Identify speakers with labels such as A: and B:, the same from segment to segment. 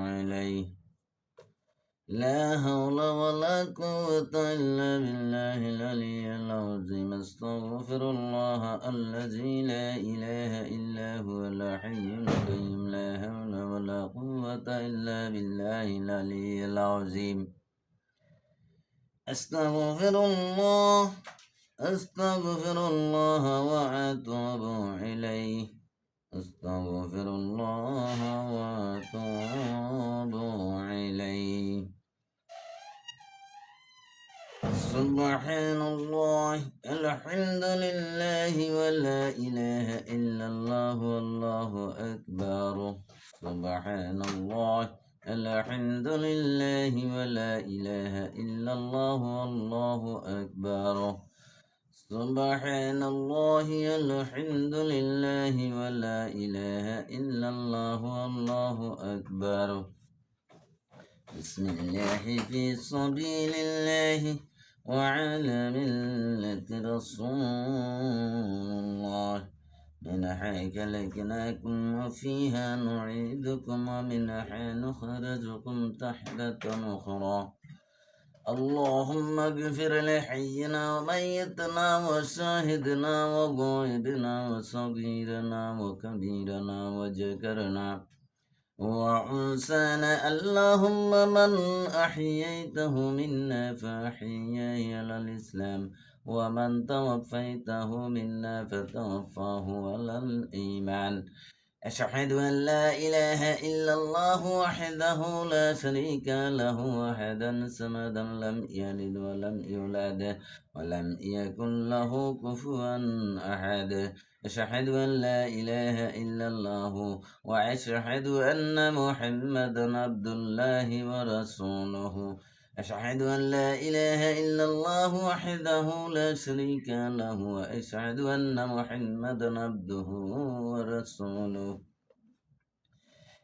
A: إليه لا حول ولا قوة إلا بالله العلي العظيم أستغفر الله الذي لا إله إلا هو الحي القيوم لا حول ولا قوة إلا بالله العلي العظيم أستغفر الله وأتوب إليه أستغفر الله وأتوب إليه سبحان الله الحمد لله ولا إله إلا الله والله أكبر سبحان الله الحمد لله ولا إله إلا الله والله أكبر سبحان الله الحمد لله ولا إله إلا الله والله أكبر بسم الله في سبيل الله وعلى ملة رسول الله منها خلقناكم وفيها نعيدكم ومنها نخرجكم تحت أخرى اللهم اغفر لحينا وميتنا وشاهدنا وغائبنا وصغيرنا وكبيرنا وذكرنا وأنسانا اللهم من أحييته منا فأحييه على الإسلام ومن توفيته منا فتوفاه على الإيمان أشهد أن لا إله إلا الله وحده لا شريك له وحدا صمدا لم يلد ولم يولد ولم يكن له كفوا أحد أشهد أن لا إله إلا الله وأشهد أن محمدا عبد الله ورسوله أشهد أن لا إله إلا الله وحده لا شريك له وأشهد أن محمدا عبده ورسوله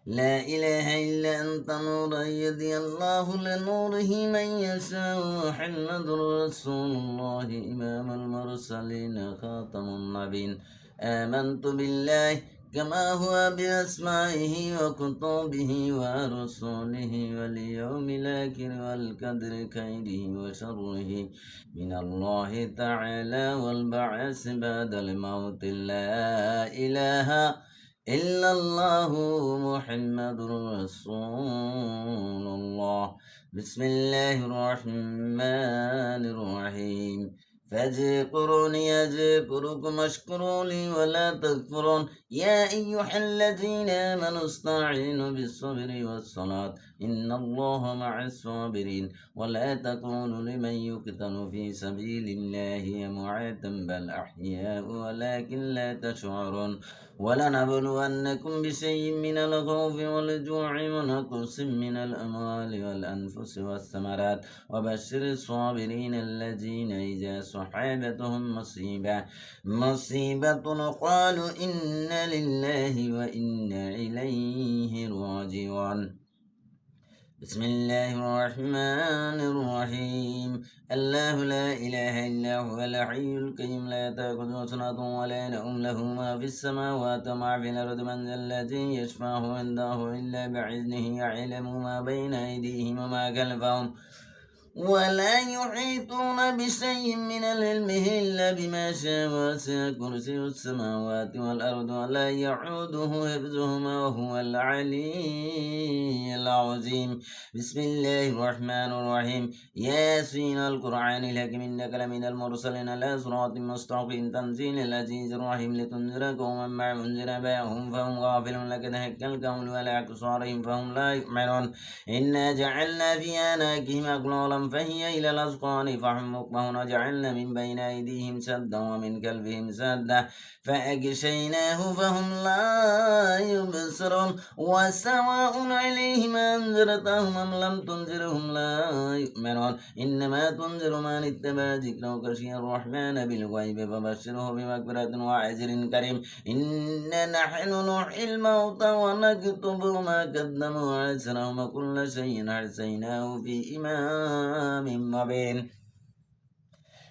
A: لا إله إلا أنت نور يدي الله لنوره من يشاء محمد رسول الله إمام المرسلين خاتم النبيين آمنت بالله كما هو بأسمائه وكتبه ورسوله واليوم الآخر والقدر خيره وشره من الله تعالى والبعث بعد الموت لا إله إلا الله محمد رسول الله بسم الله الرحمن الرحيم فاذكروني أذكركم واشكروا لي ولا تكفرون يا أيها الذين آمنوا استعينوا بالصبر والصلاة إن الله مع الصابرين ولا تقولوا لمن يقتل في سبيل الله أموات بل أحياء ولكن لا تشعرون ولنبلونكم بشيء من الخوف والجوع ونقص من الأموال والأنفس والثمرات وبشر الصابرين الذين إذا صحابتهم مصيبة قالوا إنا لله وإنا إليه راجعون بسم الله الرحمن الرحيم الله لا إله إلا هو الحي القيوم لا تأخذه سنة ولا نوم له ما في السماوات وما في الأرض من ذا الذي يشفعه عنده إلا بإذنه يعلم ما بين أيديهم وما خلفهم ولا يحيطون بشيء من علمه إلا بما شاء وسع كرسي السماوات والأرض ولا يعوده حفظهما وهو العلي العظيم بسم الله الرحمن الرحيم ياسين القرآن الحكيم إنك لمن المرسلين على صراط مستقيم تنزيل العزيز الرحيم لتنذر قوما ما أنذر آباؤهم فهم غافلون لقد حق القول على أبصارهم فهم لا يؤمنون إنا جعلنا في أعناقهم أغلالا فهي إلى الأذقان فهم مقمحون وجعلنا من بين أيديهم سدا ومن خلفهم سدا فأغشيناه فهم لا يبصرون وسواء عليهم أنذرتهم أم لم تنذرهم لا يؤمنون إنما تنذر من اتبع ذكر وخشي الرحمن بالغيب فبشره بمغفرة وأجر كريم إنا نحن نحيي الموتى ونكتب ما قدموا وأثرهم وكل شيء أحصيناه في إمام مبين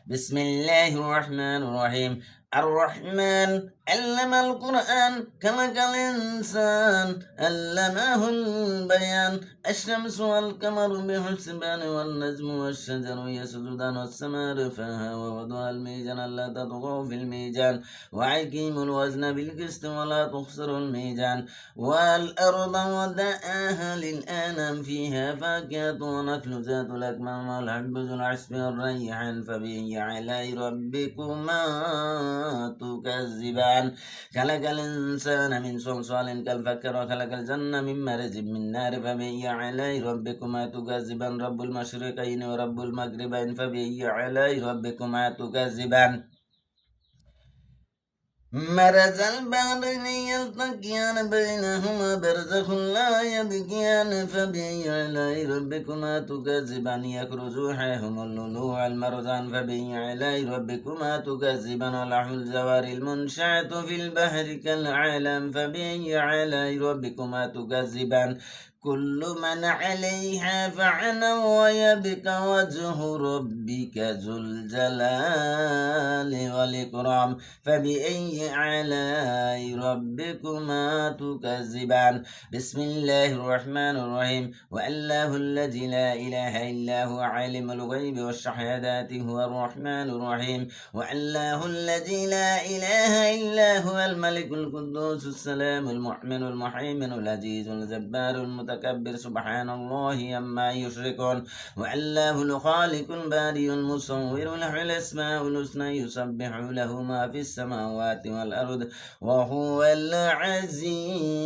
A: بسم الله الرحمن الرحيم الرحمن علم القرآن خلق الإنسان علمه البيان الشمس والقمر بحسبان والنجم والشجر يسجدان والسماء رفعها ووضع الميزان ألا تطغوا في الميزان وأقيموا الوزن بالقسط ولا تخسروا الميزان والأرض وضعها للأنام فيها فاكهة ونخل ذات الأكمام والحب ذو العصف والريحان فبأي آلاء ربكما تكذبان خلق الإنسان من صلصال كالفخار وخلق الجنة من مارج من نار فبأي آلاء ربكما تكذبان رب المشرقين ورب المغربين فبأي آلاء ربكما تكذبان مرج البحرين يلتقيان بينهما برزخ لا يبغيان فبأي آلاء ربكما تكذبان يخرج حيهم اللؤلؤ والمرجان فبأي آلاء ربكما تكذبان وله الجوار المنشآت في البحر كالأعلام فبأي آلاء ربكما تكذبان كل من عليها فعن ويبقى وجه ربك ذو الجلال والإكرام فبأي آلاء ربكما تكذبان بسم الله الرحمن الرحيم والله الذي لا إله إلا هو عالم الغيب والشهادة هو الرحمن الرحيم والله الذي لا إله إلا هو الملك القدوس السلام المؤمن المهيمن العزيز الجبار المتكبر سبحان الله عما يشركون والله الخالق البارئ المصور له الأسماء الحسنى يسبح له ما في السماوات والأرض وهو العزيز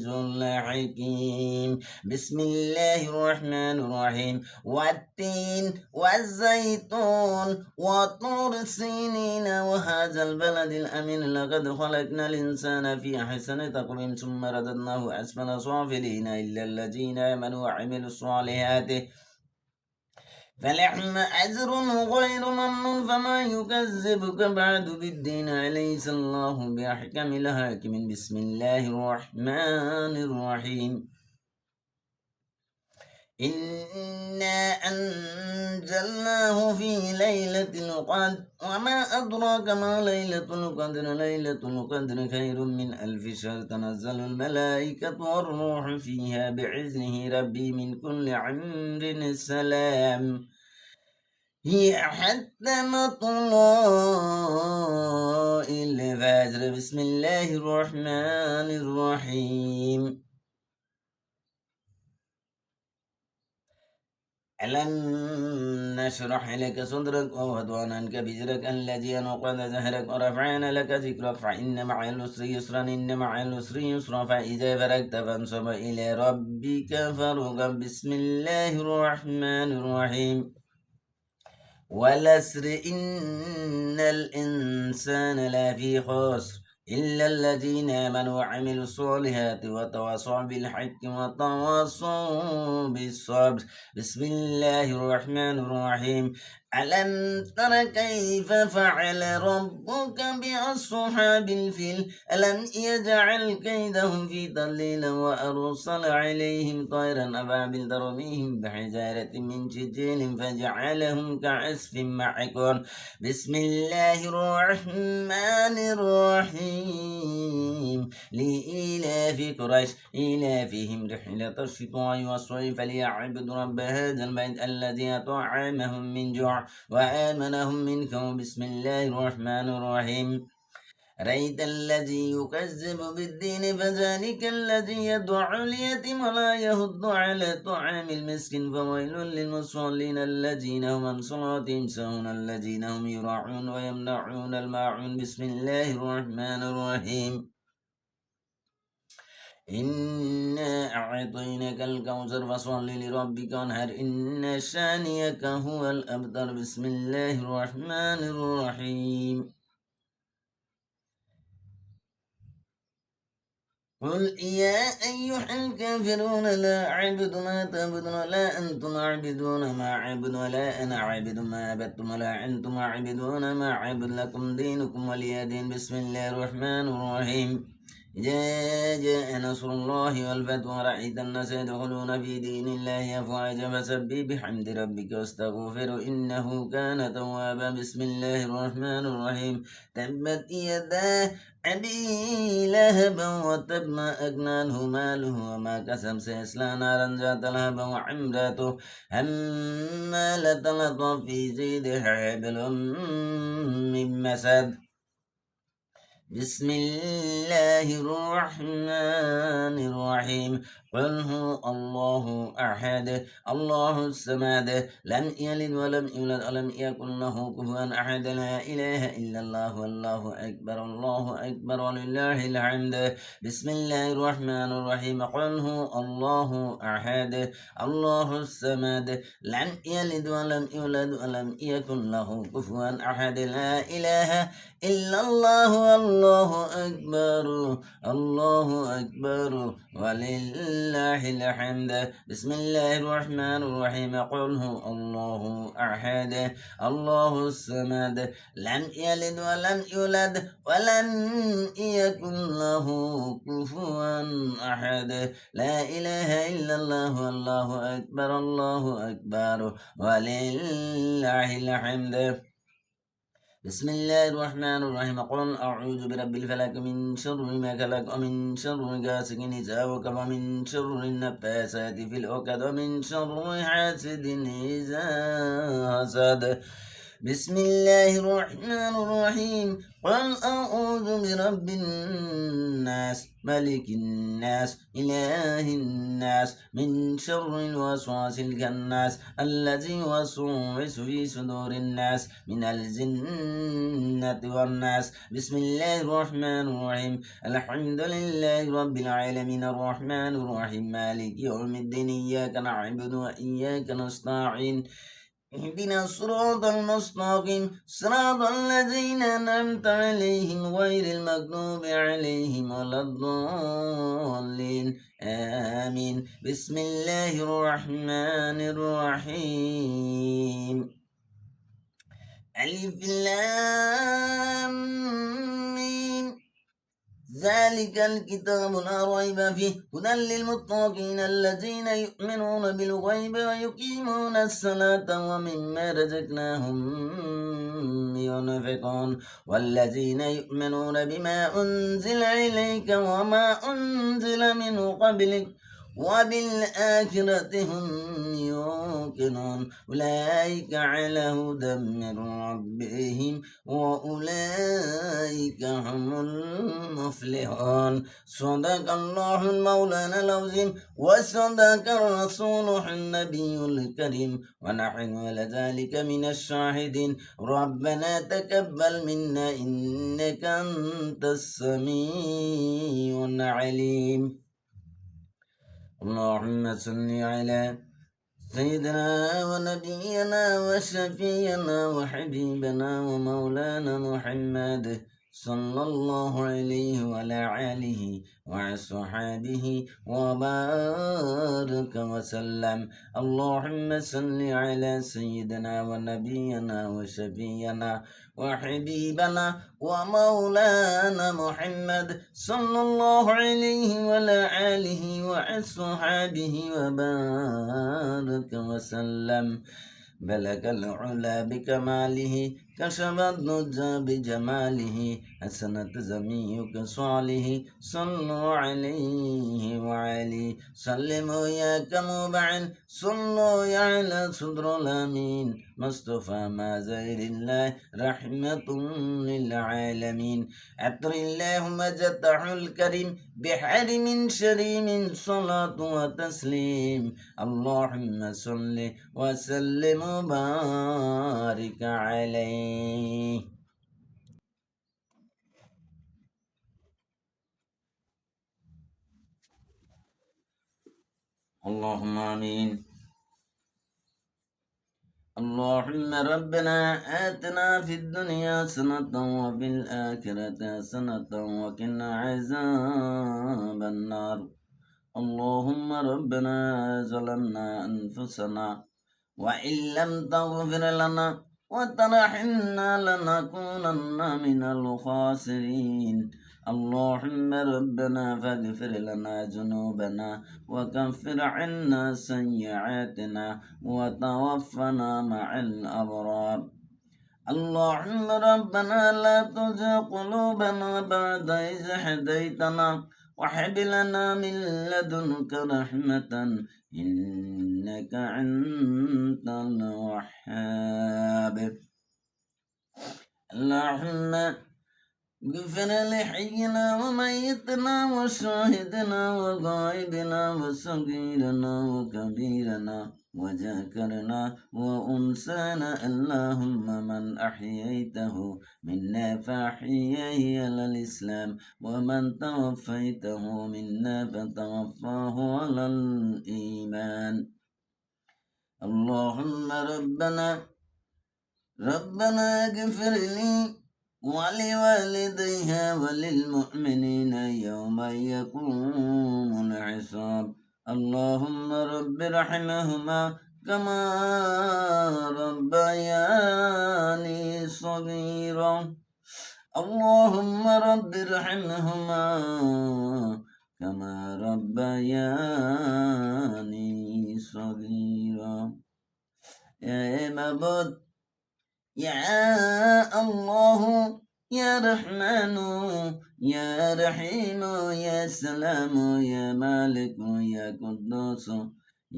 A: الحكيم بسم الله الرحمن الرحيم والتين والزيتون وطور سينين وهذا البلد الأمين لقد خلقنا الإنسان في أحسن تقويم ثم رددناه أسفل سافلين إلا الذين آمنوا وعملوا الصالحات فلهم أجر غير ممنون فما يكذبك بعد بالدين أليس الله بأحكم الحاكمين بسم الله الرحمن الرحيم إنا أنزلناه في ليلة القدر وما أدراك ما ليلة القدر ليلة القدر خير من ألف شهر تنزل الملائكة والروح فيها بإذنه ربي من كل أمر سلام هي حتى مطلع الفجر بسم الله الرحمن الرحيم ألم نشرح لك صدرك ووضعنا عنك بزرك الذي أنقض ظهرك ورفعنا لك ذكرك فإن مع العسر يسرا إن مع العسر يسرا فإذا فرغت فانصب إلى ربك فارغب بسم الله الرحمن الرحيم والعصر إن الإنسان لفي خسر إلا الذين آمنوا وعملوا الصالحات وتواصوا بالحق وتواصوا بالصبر بسم الله الرحمن الرحيم ألم تر كيف فعل ربك بأصحاب الفيل ألم يجعل كيدهم في تضليل وأرسل عليهم طيرا أبابيل ترميهم بحجارة من سجيل فجعلهم كعصف معكون بسم الله الرحمن الرحيم لإيلاف قريش إيلافهم رحلة الشتاء والصيف فليعبدوا رب هذا البيت الذي أطعمهم من جوع وآمنهم من خوف بسم الله الرحمن الرحيم رأيت الذي يكذب بالدين فذلك الذي يدع اليتيم ولا يهض على طعام المسكين فويل للمصلين الذين هم عن صلاتهم ساهون الذين هم يراعون ويمنعون الماعون بسم الله الرحمن الرحيم إنا أعطيناك الكوثر فصل لربك وانهر إن شانئك هو الأبتر بسم الله الرحمن الرحيم قل يا أيها الكافرون لا أعبد ما تعبدون ولا أنتم عابدون ما أعبد ولا أنا عابد ما عبدتم ولا أنتم عابدون ما أعبد لكم دينكم ولي دين بسم الله الرحمن الرحيم إذا جاء نصر الله والفتح ورأيت الناس يدخلون في دين الله أفواجا فسبح بحمد ربك واستغفره إنه كان توابا بسم الله الرحمن الرحيم تبت يدا أبي لهب وتب ما أغنى عنه ماله وما كسب سيصلى نارا ذات لهب وامرأته حمالة الحطب في جيدها حبل من مسد بسم الله الرحمن الرحيم قل هو الله أحد الله الصمد لم يلد ولم يولد ولم يكن له كفوا أحد لا إله إلا الله والله أكبر الله أكبر ولله الحمد بسم الله الرحمن الرحيم قل هو الله أحد الله الصمد لم يلد ولم يولد ولم يكن له كفوا أحد لا إله إلا الله والله أكبر الله أكبر ولله الحمد بسم الله الرحمن الرحيم قل هو الله أحد الله الصمد لم يلد ولم يولد ولم يكن له كفوا أحد لا إله إلا الله والله أكبر الله أكبر ولله الحمد بسم الله الرحمن الرحيم قل أعوذ برب الفلك من شر ما خلق ومن شر غاسق إذا وقب ومن شر النفاثات في العقد ومن شر حاسد إذا حسد بسم الله الرحمن الرحيم قل أعوذ برب الناس ملك الناس إله الناس من شر الوسواس الخناس الذي يوسوس في صدور الناس من الجنة والناس بسم الله الرحمن الرحيم الحمد لله رب العالمين الرحمن الرحيم مالك يوم الدين إياك نعبد وإياك نستعين اهدنا الصراط المستقيم صراط الذين أنعمت عليهم غير المغضوب عليهم ولا الضالين آمين بسم الله الرحمن الرحيم ألف لام ميم ذلك الكتاب لا ريب فيه هدى للمتقين الذين يؤمنون بالغيب ويقيمون الصلاة ومما رزقناهم ينفقون والذين يؤمنون بما أنزل إليك وما أنزل من قبلك وبالآخرة هم يوقنون أولئك على هدى من ربهم وأولئك هم المفلحون صدق الله المولانا العظيم وصدق الرسول النبي الكريم ونحن على ذلك من الشاهدين ربنا تقبل منا إنك أنت السميع العليم اللهم صل على سيدنا ونبينا وشفينا وحبيبنا ومولانا محمد صلى الله عليه وعلى آله وصحبه وبارك وسلم اللهم صل على سيدنا ونبينا وشفينا وحبيبنا ومولانا محمد صلى الله عليه وعلى آله وصحبه وبارك وسلم بلغ العلا بكماله كشف الضجى بجماله حسنت زميك صالح صلوا عليه وعليه سلموا يا كمبعن صلوا يا على صدر الأمين مصطفى ما زير الله رحمة للعالمين عطر اللهم جدح الكريم بحر من شريم صلاة وتسليم اللهم صل وسلم وبارك عليه اللهم آمين اللهم ربنا آتنا في الدنيا حسنة وفي الآخرة حسنة وقنا عذاب النار اللهم ربنا ظلمنا أنفسنا وإن لم تغفر لنا وترحمنا لنكونن من الخاسرين اللهم ربنا فاغفر لنا ذنوبنا وكفر عنا سيئاتنا وتوفنا مع الأبرار. اللهم ربنا لا تزغ قلوبنا بعد إذ هديتنا وهب لنا من لدنك رحمة إنك أنت الوهاب. اللهم اغفر لحينا وميتنا وشاهدنا وغائبنا وصغيرنا وكبيرنا وذكرنا وأنسانا. اللهم من أحييته منا فأحييه على الإسلام ومن توفيته منا فتوفاه على الإيمان. اللهم ربنا اغفر لي ولوالديها وللمؤمنين يوم يقوم الحساب. اللهم رب ارحمهما كما ربياني صغيرا. اللهم رب ارحمهما كما ربياني صغيرا. يا معبود يا الله يا رحمن يا رحيم يا سلام يا مالك يا قدوس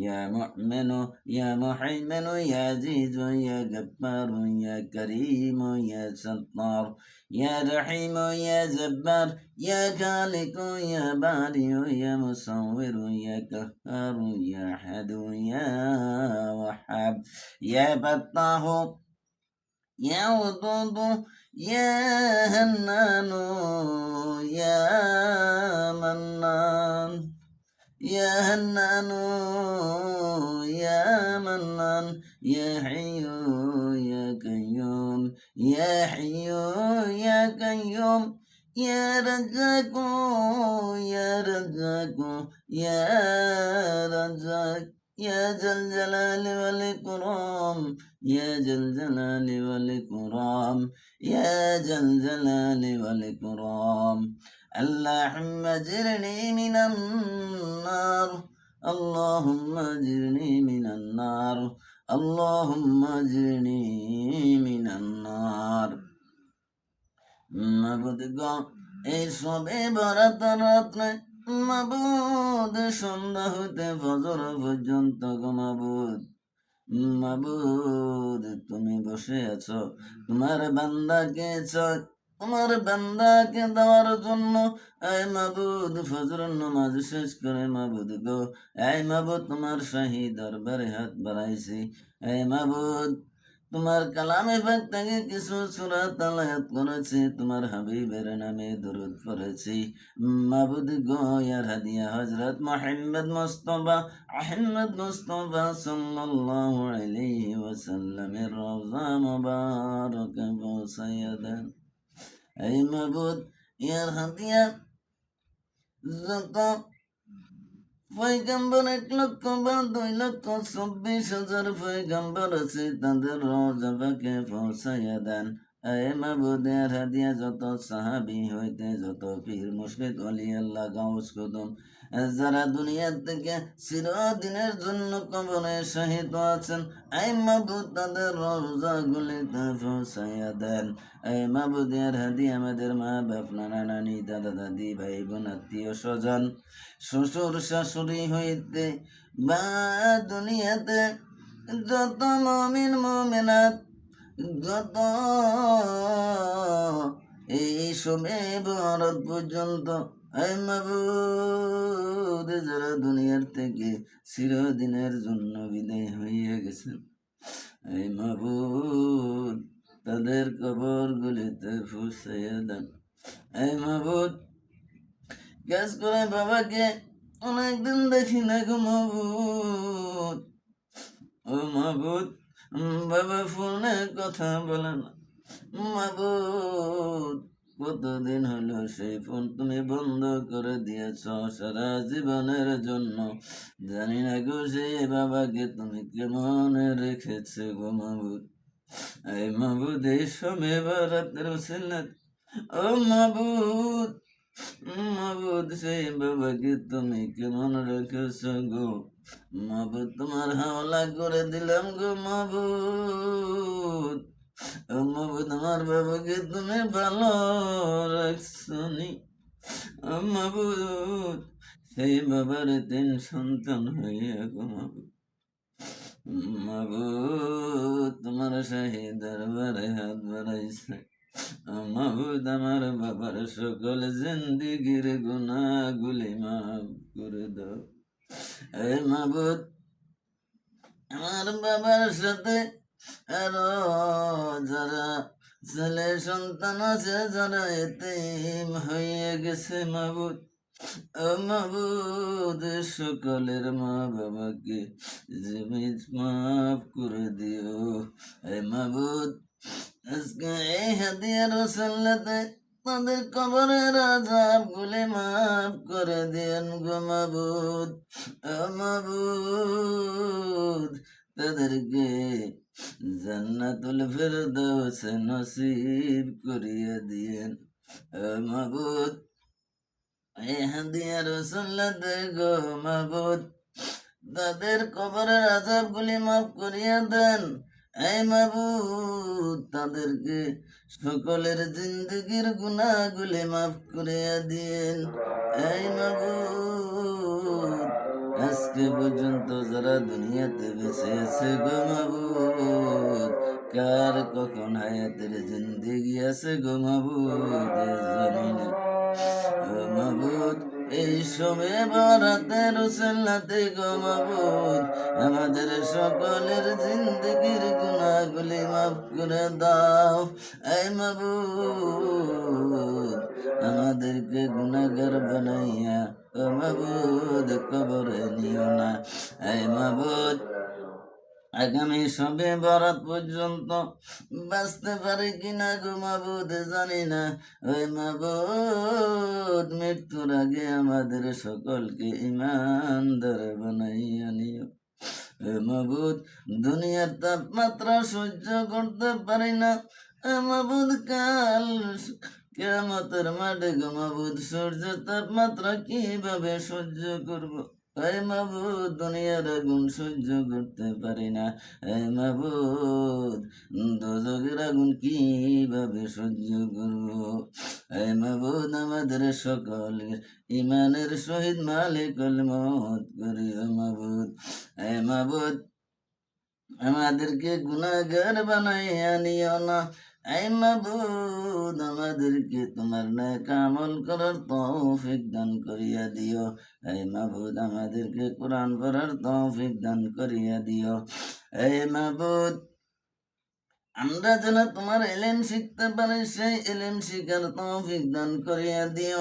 A: يا مؤمن يا محيمن يا عزيز يا جبار يا كريم يا ستار يا رحيم يا جبار يا خالق يا بارئ يا مصور يا قهار يا أحد يا وهاب يا فتاح يا ودود يا هنان يا منان يا هنان يا منان يا حي يا قيوم يا حي يا قيوم يا رزاق يا رزاق يا رزاق يا ذا الجلال والإكرام يا ذا الجلال والإكرام يا ذا الجلال والإكرام. اللهم اجرني من النار اللهم اجرني من النار اللهم اجرني من النار. মাবুদ গো এই সবে বরাত রাত্রে মাবুদ সন্ধ্যা হতে ফজর পর্যন্ত গো মাবুদ তুমি বসে আছো তোমার বান্দাকে তোমার বান্দাকে দেওয়ার জন্য। এই মাবুদ ফজর নামাজ শেষ করে মাবুদ গো এই মাবুদ তোমার শাহী দরবারে হাত বাড়াইছি। এই মাবুদ তোমার কালামে পাক থেকে কিছু সূরা তেলাওয়াত করেছি, তোমার হাবিবের নামে দরুদ পড়েছি। মাবুদ গো ইয়ার হাদিয়া হযরত মুহাম্মদ মুস্তাফা আহমদ মুস্তাফা সাল্লাল্লাহু আলাইহি ওয়াসাল্লামের রওজা মুবারকে পৌঁছায়া দেন। এই মাবুদ ইয়ার হাদিয়া যত পয়গম্বর 1,02,24,000 পয়গম্বর আছে তাদের রওজা পাকে পৌঁছায়া দেন। এ মাবুদের হাদিয়া যত সাহাবী হইতে যত পীর মুর্শিদ ওলি আল্লাহ গাউস কুতুব যারা দুনিয়া থেকে চিরদিনের জন্য কবরে শহীদ আছেন, এই মাবুদ তাদের রওজা গুলিতে পৌঁছায়া দেন। এই মাবুদের হাদিয়া আমাদের মা বাপ নানা নানি দাদা দাদি ভাই বোন আত্মীয় স্বজন শ্বশুর শাশুড়ি হইতে বা দুনিয়াতে যত মুমিন মুমিনাত যত এই সময় বরাত পর্যন্ত এই মাবুদ যারা দুনিয়ার থেকে চিরদিনের জন্য বিদায় হইয়া গেছেন, এই মাবুদ তাদের কবর গুলিতে পৌঁছাইয়া দেন। এই মাবুদ গ্যাস করে বাবাকে অনেকদিন দেখি না গো মাবুদ। ও মাবুদ বাবা ফোনে কথা বলে না। মাবুদ কতদিন হলো সেই ফোন তুমি বন্ধ করে দিয়েছ সারা জীবনের জন্য। জানি না গো সেই বাবাকে তুমি কেমন রেখেছে গো মাবুদ। এই মাবুদ এই সময় বরাতের উসিলাত ও মাবুদ মাবুদ সেই বাবাকে তুমি কেমন রেখেছ গো মাবুদ, তোমার হাওলা করে দিলাম গো মাবুদ। ও মাবুদ, আমার বাবাকে তুমি ভালো রাখছনি। ও মাবুদ, সেই বাবার 3 সন্তান হইয়া গো মাবুদ। মাবুদ, তোমার শাহী দরবারে হাত বাড়াইছে। মাবুদ, আমার বাবার সকল জিন্দিগির গুনাহগুলি মাফ করে দাও। এ মাবুদ, আমার বাবার সাথে আরো যারা ছেলে সন্তান আছে, যারা এতিম হয়ে গেছে মাবুদ, ও মাবুদ, সকলের মা বাবাকে মাফ করে দিও। এ মাবুদ, আজকে এই হাদিয়ার ওসিলাতে তাদের কবরের আযাব গুলি মাফ করে দেন গো মাবুদ। ও মাবুদ, তাদেরকে জান্নাতুল ফেরদাউস নসিব করিয়ে দিয়েন। ও মাবুদ, এই হাদিয়ার ওসিলাতে গো মাবুদ, তাদের কবরের আযাব গুলি মাফ করিয়ে দেন। এই মাবুদ, তাদেরকে সকলের জিন্দগির গুনাহগুলি মাফ করিয়া দিয়েন। এই মাবুদ, আজকে পর্যন্ত যারা দুনিয়াতে বেঁচে আছে গো মাবুদ, কার কখন হায়াতের জিন্দগি আছে গো মাবুদ জানি না। ও মাবুদ, এই সময় বরাতের উসিলাতে গো মাবুদ, আমাদের সকলের জিন্দগির গুনাহগুলি মাফ করে দাও। এই মাবুদ, আমাদেরকে গুনাহগার বানাইয়া ও মাবুদ কবরে নিও না। এই মাবুদ, আগামী সবে বরাত পর্যন্ত বাঁচতে পারি কিনা গো মাবুদ জানি না। ওই মাবুদ, মৃত্যুর আগে আমাদের সকলকে ইমানদার বানাইয়া নিও। মাবুদ, দুনিয়ার তাপমাত্রা সহ্য করতে পারি না। মাবুদ, কাল কিয়ামতের মাঠে গো মাবুদ, সূর্য তাপমাত্রা কিভাবে সহ্য করব? এই মাবুদ, দুনিয়ার আগুন সহ্য করতে পারি না। এই মাবুদ, দোজখের আগুন কিভাবে সহ্য করব? এই মাবুদ, আমাদের সকলের ইমানের সহিত মালিকুল মউত করিও মাবুদ। এই মাবুদ, আমাদেরকে গুনাহগার বানাইয়া নিও না। এই মাবুদ, আমাদেরকে তোমার নেক আমল করার তৌফিক দান করিয়া দিও। এই মাবুদ, আমাদেরকে কোরআন পড়ার তৌফিক দান করিয়া দিও। এই মাবুদ, আমরা যেন তোমার ইলম শিখতে পারি, সেই ইলম শিখার তৌফিক দান করিয়া দিও।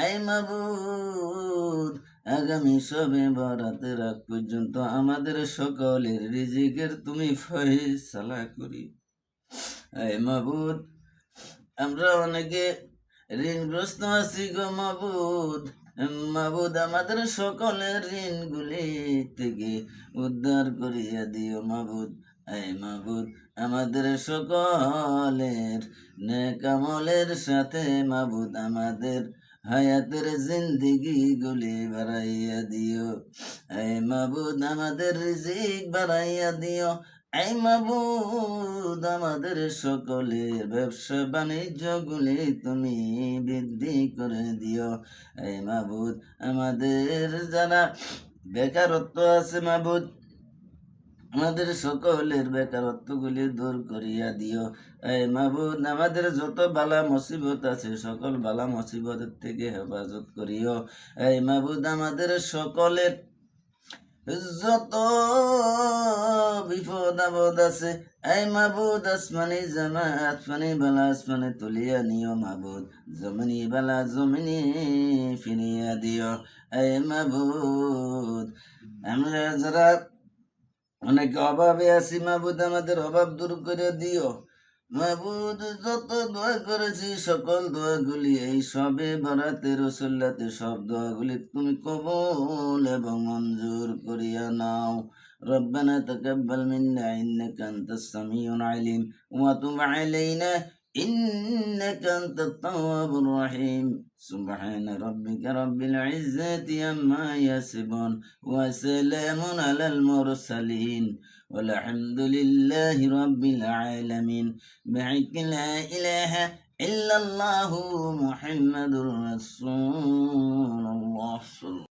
A: এই মাবুদ, আগামী সবে বরাতের আগ পর্যন্ত আমাদের সকলের রিজিকের তুমি ফয়সালা করি। এই মাবুদ, আমরা অনেকে ঋণগ্রস্ত আছি গো মাবুদ। মাবুদ, আমাদের সকলের ঋণগুলি থেকে উদ্ধার করিয়া দিও মাবুদ। এই মাবুদ, আমাদের সকলের নেক আমলের সাথে মাবুদ আমাদের হায়াতের জিন্দিগি গুলি বাড়াইয়া দিও। এই মাবুদ, আমাদের রিজিক বাড়াইয়া দিও। এই মাবুদ, আমাদের সকলের ব্যবসা বাণিজ্য গুলি তুমি বৃদ্ধি করে দিও। এই মাবুদ, আমাদের যারা বেকারত্ব আছে মাবুদ, আমাদের সকলের বেকারত্বগুলি দূর করিয়া দিও। এই মাবুদ, আমাদের যত বালা মুসিবত আছে সকল বালা মুসিবতের থেকে হেফাজত করিও। এই মাবুদ, আমাদের সকলের যত বিপদ আপদ আছে, এই মাবুদ, আসমানি জামা আসমানি বালা আসমানে তুলিয়া নিও মাবুদ, জমিনি বালা জমিনি ফিরিয়া দিও। এই মাবুদ, আমরা যারা অনেক অভাবে আছি মাবুদ, আমাদের অভাব দূর করে দিও। মাবুদ, যত দোয়া করেছি সকল দোয়াগুলি এই সবে বরাতের রসুল্লাতে সব দোয়াগুলি তুমি কবুল এবং মঞ্জুর করিয়া নাও। ربنا تقبل منا إنك أنت السميع العليم وتب علينا إنك أنت التواب الرحيم سبحان ربك رب العزة عما يصفون وسلام على المرسلين والحمد لله رب العالمين بحق لا إله إلا الله محمد رسول الله